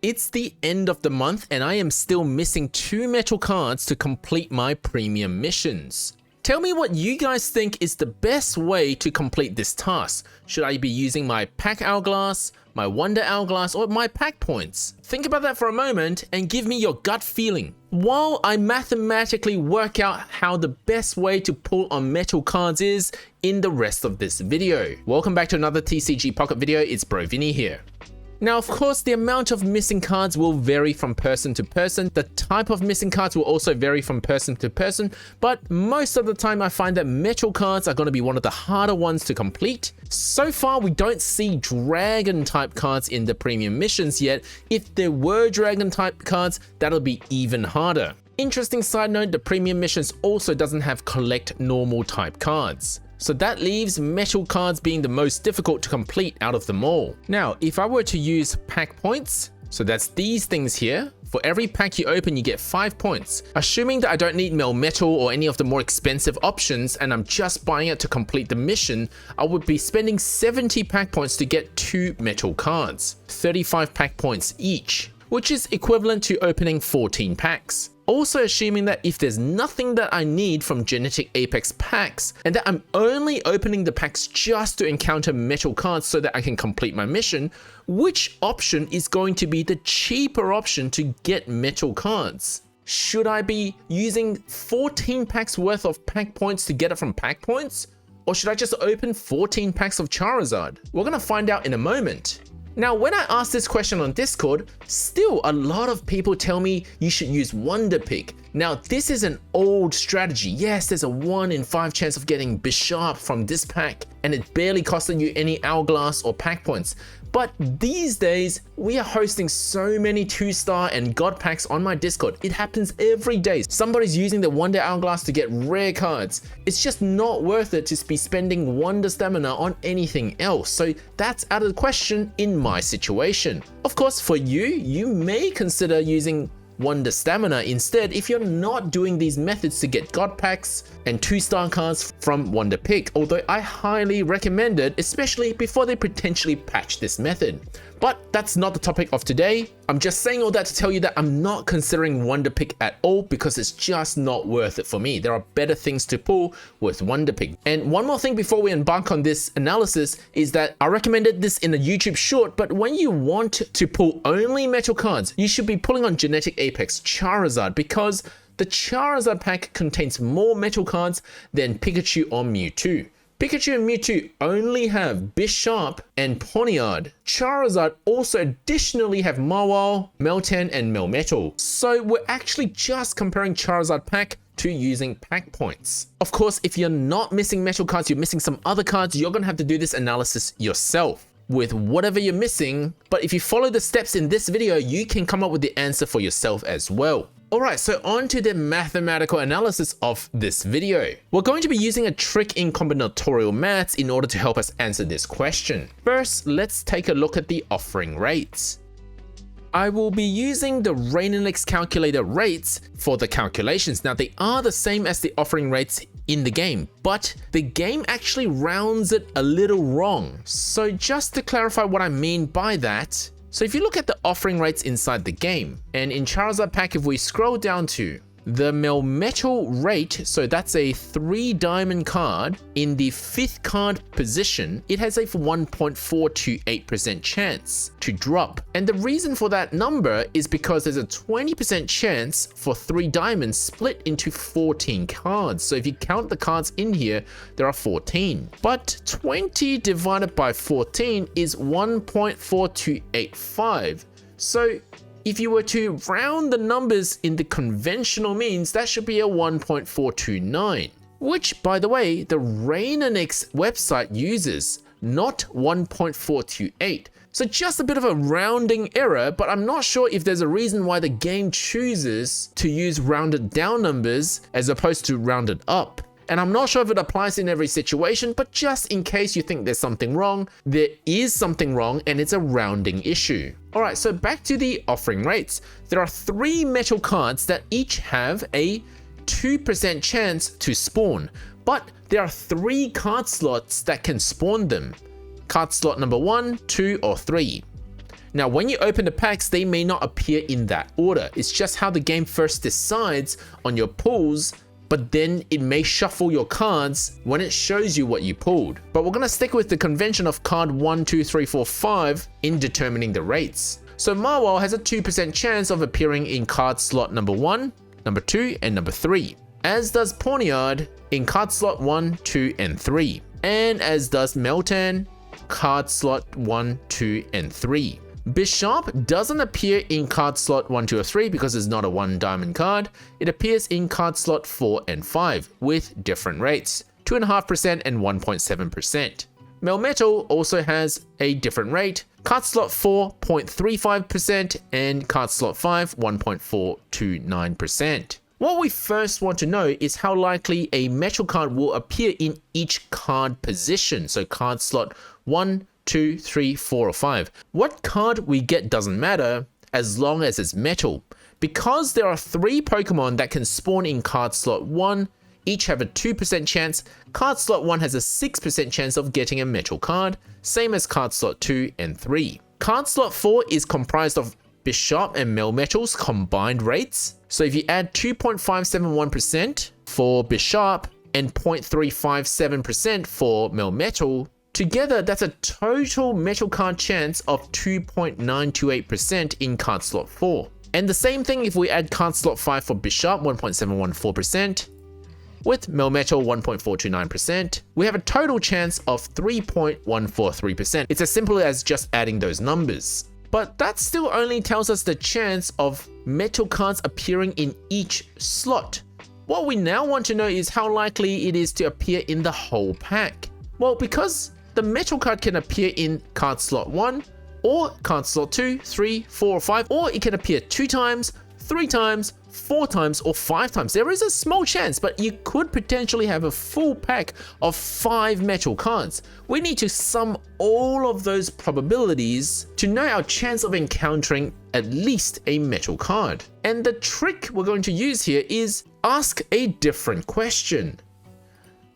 it's the end of the month and I am still missing 2 metal cards to complete my premium missions. Tell me what you guys think is the best way to complete this task. Should I be using my pack hourglass, my wonder hourglass, or my pack points? Think about that for a moment and give me your gut feeling, while I mathematically work out how the best way to pull on metal cards is in the rest of this video. Welcome back to another TCG Pocket video, it's Brovinnie here. Now, of course, the amount of missing cards will vary from person to person. The type of missing cards will also vary from person to person, but most of the time I find that metal cards are going to be one of the harder ones to complete. So far, we don't see dragon type cards in the premium missions yet. If there were dragon type cards, that'll be even harder. Interesting side note, the premium missions also doesn't have collect normal type cards. So that leaves metal cards being the most difficult to complete out of them all. Now, if I were to use pack points, so that's these things here, for every pack you open, you get 5 points. Assuming that I don't need metal or any of the more expensive options and I'm just buying it to complete the mission, I would be spending 70 pack points to get 2 metal cards, 35 pack points each, which is equivalent to opening 14 packs. Also assuming that if there's nothing that I need from Genetic Apex packs, and that I'm only opening the packs just to encounter metal cards so that I can complete my mission, which option is going to be the cheaper option to get metal cards? Should I be using 14 packs worth of pack points to get it from pack points? Or should I just open 14 packs of Charizard? We're gonna find out in a moment. Now, when I ask this question on Discord, still a lot of people tell me you should use Wonder Pick. Now, this is an old strategy. Yes, there's a 1 in 5 chance of getting Bisharp from this pack, and it barely costing you any hourglass or pack points. But these days, we are hosting so many 2-star and God packs on my Discord. It happens every day. Somebody's using the Wonder Hourglass to get rare cards. It's just not worth it to be spending Wonder Stamina on anything else. So that's out of the question in my situation. Of course, for you, you may consider using Wonder Stamina instead if you're not doing these methods to get God packs and 2-star cards from Wonder Pick, although I highly recommend it, especially before they potentially patch this method. But that's not the topic of today. I'm just saying all that to tell you that I'm not considering Wonder Pick at all because it's just not worth it for me. There are better things to pull with Wonder Pick. And one more thing before we embark on this analysis is that I recommended this in a YouTube short, but when you want to pull only metal cards, you should be pulling on Genetic Apex Charizard because the Charizard pack contains more metal cards than Pikachu or Mewtwo. Pikachu and Mewtwo only have Bisharp and Poniard. Charizard also additionally have Mawile, Meltan, and Melmetal. So we're actually just comparing Charizard pack to using pack points. Of course, if you're not missing metal cards, you're missing some other cards, you're gonna have to do this analysis yourself with whatever you're missing. But if you follow the steps in this video, you can come up with the answer for yourself as well. Alright, so on to the mathematical analysis of this video. We're going to be using a trick in combinatorial maths in order to help us answer this question. First, let's take a look at the offering rates. I will be using the Rainelix calculator rates for the calculations. Now, they are the same as the offering rates in the game, but the game actually rounds it a little wrong. So just to clarify what I mean by that, so if you look at the offering rates inside the game, and in Charizard pack, if we scroll down to the Melmetal rate, so that's a 3 diamond card, in the 5th card position, it has a 1.428% chance to drop. And the reason for that number is because there's a 20% chance for 3 diamonds split into 14 cards. So if you count the cards in here, there are 14. But 20 divided by 14 is 1.4285. So if you were to round the numbers in the conventional means, that should be a 1.429, which, by the way, the Rainelix website uses, not 1.428. So just a bit of a rounding error, but I'm not sure if there's a reason why the game chooses to use rounded down numbers as opposed to rounded up. And I'm not sure if it applies in every situation, but just in case you think there's something wrong, there is something wrong and it's a rounding issue. Alright, so back to the offering rates. There are 3 metal cards that each have a 2% chance to spawn, but there are 3 card slots that can spawn them. Card slot number 1, 2, or 3. Now, when you open the packs, they may not appear in that order. It's just how the game first decides on your pulls, but then it may shuffle your cards when it shows you what you pulled. But we're gonna stick with the convention of card 1, 2, 3, 4, 5 in determining the rates. So Marwell has a 2% chance of appearing in card slot number 1, number 2, and number 3. As does Pawniard in card slot 1, 2, and 3. And as does Meltan, card slot 1, 2, and 3. Bishop doesn't appear in card slot 1, 2, or 3 because it's not a 1 diamond card. It appears in card slot 4 and 5 with different rates, 2.5% and 1.7%. Melmetal also has a different rate, card slot 4, 0.35% and card slot 5, 1.429%. What we first want to know is how likely a metal card will appear in each card position, so card slot 1, 2, 3, 4, or 5. What card we get doesn't matter as long as it's metal. Because there are 3 Pokemon that can spawn in card slot 1, each have a 2% chance, card slot 1 has a 6% chance of getting a metal card, same as card slot 2 and 3. Card slot 4 is comprised of Bishop and Melmetal's combined rates. So if you add 2.571% for Bishop and 0.357% for Melmetal, together, that's a total metal card chance of 2.928% in card slot 4. And the same thing if we add card slot 5 for Bishop, 1.714%, with Melmetal 1.429%, we have a total chance of 3.143%. It's as simple as just adding those numbers. But that still only tells us the chance of metal cards appearing in each slot. What we now want to know is how likely it is to appear in the whole pack. Well, because the metal card can appear in card slot 1, or card slot 2, 3, 4, or 5, or it can appear 2 times, 3 times, 4 times, or 5 times. There is a small chance, but you could potentially have a full pack of 5 metal cards. We need to sum all of those probabilities to know our chance of encountering at least a metal card. And the trick we're going to use here is ask a different question.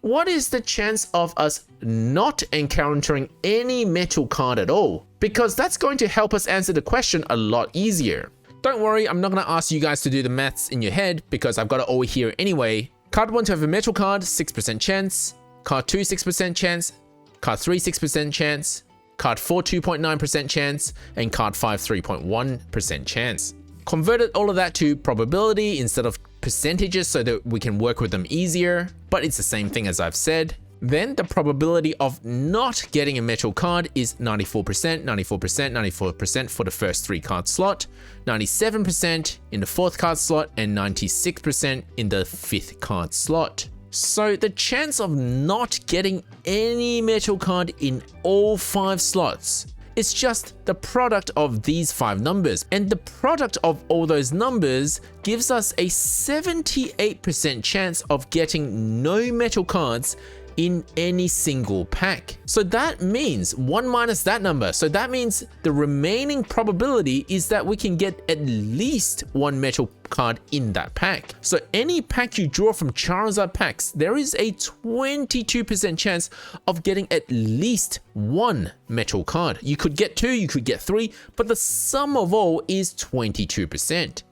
What is the chance of us not encountering any metal card at all? Because that's going to help us answer the question a lot easier. Don't worry, I'm not going to ask you guys to do the maths in your head because I've got it all here anyway. Card 1 to have a metal card, 6% chance. Card 2, 6% chance. Card 3, 6% chance. Card 4, 2.9% chance. And card 5, 3.1% chance. Converted all of that to probability instead of percentages so that we can work with them easier, but it's the same thing as I've said. Then the probability of not getting a metal card is 94%, 94%, 94% for the first 3 card slot, 97% in the 4th card slot, and 96% in the 5th card slot. So the chance of not getting any metal card in all 5 slots is just the product of these 5 numbers, and the product of all those numbers gives us a 78% chance of getting no metal cards in any single pack. So that means 1 minus that number. So that means the remaining probability is that we can get at least 1 metal card in that pack. So any pack you draw from Charizard packs, there is a 22% chance of getting at least 1 metal card. You could get 2, you could get 3, but the sum of all is 22%.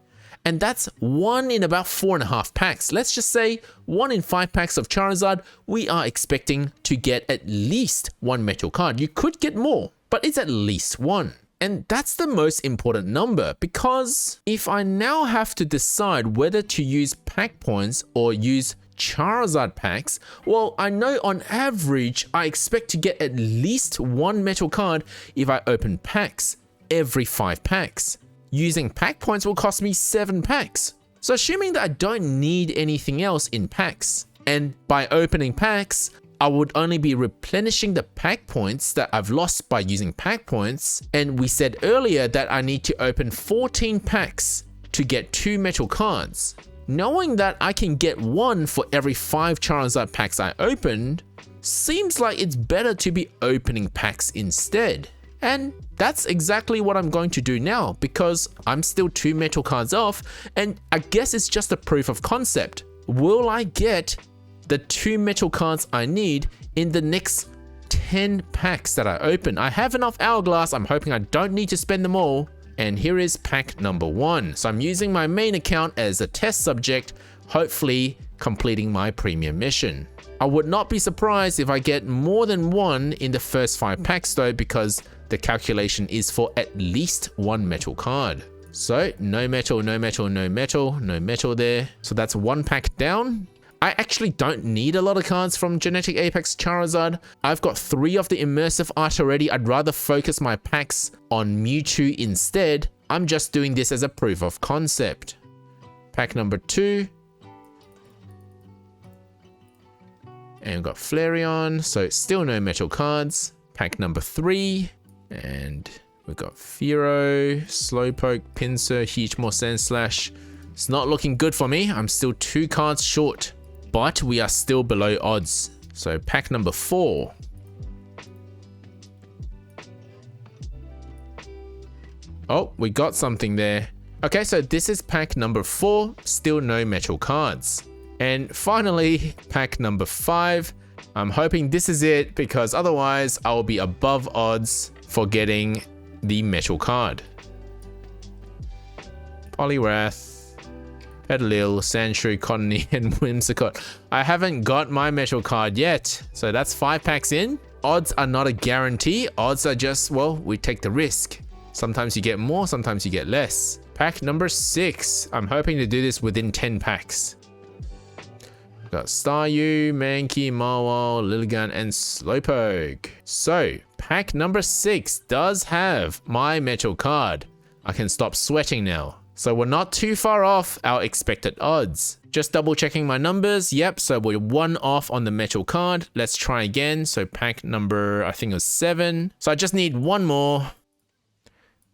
And that's 1 in about 4.5 packs. Let's just say 1 in 5 packs of Charizard, we are expecting to get at least 1 metal card. You could get more, but it's at least 1. And that's the most important number, because if I now have to decide whether to use pack points or use Charizard packs, well, I know on average, I expect to get at least 1 metal card if I open packs every 5 packs. Using pack points will cost me 7 packs. So assuming that I don't need anything else in packs, and by opening packs, I would only be replenishing the pack points that I've lost by using pack points, and we said earlier that I need to open 14 packs to get 2 metal cards. Knowing that I can get 1 for every 5 Charizard packs I opened, seems like it's better to be opening packs instead. And that's exactly what I'm going to do now, because I'm still 2 metal cards off, and I guess it's just a proof of concept. Will I get the 2 metal cards I need in the next 10 packs that I open. I have enough hourglass. I'm hoping I don't need to spend them all. And here is pack number 1. So I'm using my main account as a test subject, hopefully completing my premium mission. I would not be surprised if I get more than one in the first 5 packs though, because the calculation is for at least 1 metal card. So no metal, no metal, no metal, no metal there. So that's 1 pack down. I actually don't need a lot of cards from Genetic Apex Charizard. I've got 3 of the Immersive Art already. I'd rather focus my packs on Mewtwo instead. I'm just doing this as a proof of concept. Pack number 2. And we've got Flareon, so still no metal cards. Pack number 3. And we've got Fearow, Slowpoke, Pinsir, Heatmore, Sandslash. It's not looking good for me. I'm still 2 cards short, but we are still below odds. So pack number 4. Oh, we got something there. Okay, so this is pack number 4, still no metal cards. And finally, pack number 5. I'm hoping this is it, because otherwise I will be above odds for getting the metal card. Poliwrath, Petalil, Sandshrew, Cottonee, and Whimsicott. I haven't got my metal card yet, so that's 5 packs in. Odds are not a guarantee. Odds are just, well, we take the risk. Sometimes you get more, sometimes you get less. Pack number 6. I'm hoping to do this within 10 packs. We've got Staryu, Mankey, Marwile, Lilligant, and Slowpoke. So, pack number 6 does have my metal card. I can stop sweating now. So we're not too far off our expected odds. Just double checking my numbers. Yep, so we're 1 off on the metal card. Let's try again. So pack number, I think it was 7. So I just need 1 more.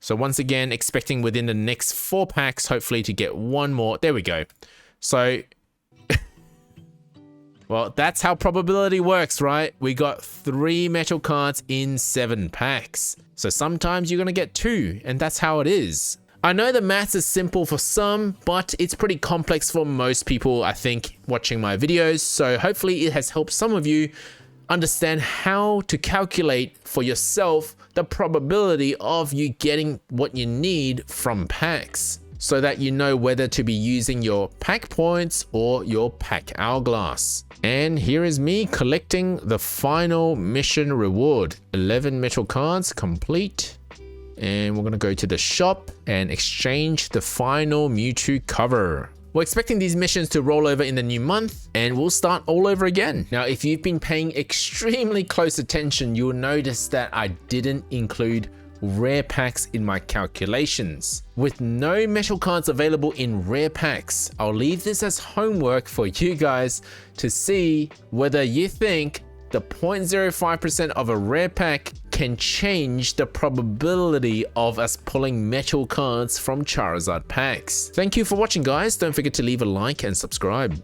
So once again, expecting within the next 4 packs, hopefully to get 1 more. There we go. So, well, that's how probability works, right? We got 3 metal cards in 7 packs. So sometimes you're gonna get 2, and that's how it is. I know the maths is simple for some, but it's pretty complex for most people, I think, watching my videos. So hopefully it has helped some of you understand how to calculate for yourself the probability of you getting what you need from packs, so that you know whether to be using your pack points or your pack hourglass. And here is me collecting the final mission reward. 11 metal cards complete. And we're going to go to the shop and exchange the final Mewtwo cover. We're expecting these missions to roll over in the new month, and we'll start all over again. Now, if you've been paying extremely close attention, you'll notice that I didn't include rare packs in my calculations. With no metal cards available in rare packs, I'll leave this as homework for you guys to see whether you think the 0.05% of a rare pack can change the probability of us pulling metal cards from Charizard packs. Thank you for watching, guys. Don't forget to leave a like and subscribe.